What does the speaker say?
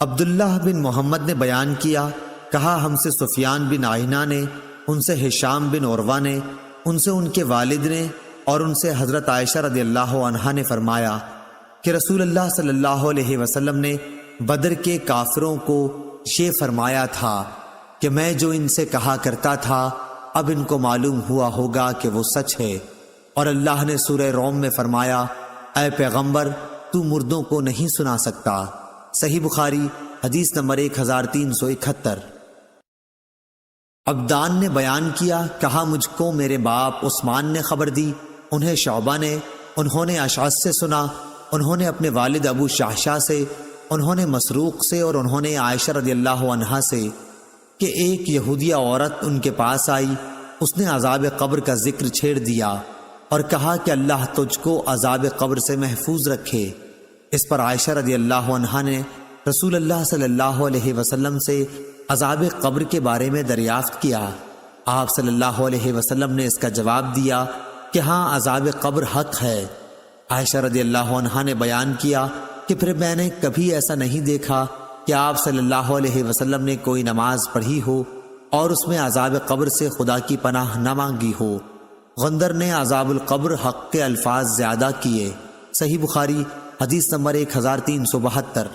عبداللہ بن محمد نے بیان کیا، کہا ہم سے سفیان بن عیینہ نے، ان سے ہشام بن عروہ نے، ان سے ان کے والد نے، اور ان سے حضرت عائشہ رضی اللہ عنہا نے فرمایا کہ رسول اللہ صلی اللہ علیہ وسلم نے بدر کے کافروں کو یہ فرمایا تھا کہ میں جو ان سے کہا کرتا تھا اب ان کو معلوم ہوا ہوگا کہ وہ سچ ہے، اور اللہ نے سورہ روم میں فرمایا اے پیغمبر تو مردوں کو نہیں سنا سکتا۔ صحیح بخاری حدیث نمبر 1371۔ عبدان نے بیان کیا، کہا مجھ کو میرے باپ عثمان نے خبر دی، انہیں شعبہ نے، انہوں نے اشعث سے سنا، انہوں نے اپنے والد ابو شعشع سے، انہوں نے مسروق سے، اور انہوں نے عائشہ رضی اللہ عنہا سے کہ ایک یہودیہ عورت ان کے پاس آئی، اس نے عذاب قبر کا ذکر چھیڑ دیا اور کہا کہ اللہ تجھ کو عذاب قبر سے محفوظ رکھے۔ اس پر عائشہ رضی اللہ عنہا نے رسول اللہ صلی اللہ علیہ وسلم سے عذاب قبر کے بارے میں دریافت کیا۔ آپ صلی اللہ علیہ وسلم نے اس کا جواب دیا کہ ہاں عذاب قبر حق ہے۔ عائشہ رضی اللہ عنہا نے بیان کیا کہ پھر میں نے کبھی ایسا نہیں دیکھا کہ آپ صلی اللہ علیہ وسلم نے کوئی نماز پڑھی ہو اور اس میں عذاب قبر سے خدا کی پناہ نہ مانگی ہو۔ غندر نے عذاب القبر حق کے الفاظ زیادہ کیے۔ صحیح بخاری حدیث نمبر 1372۔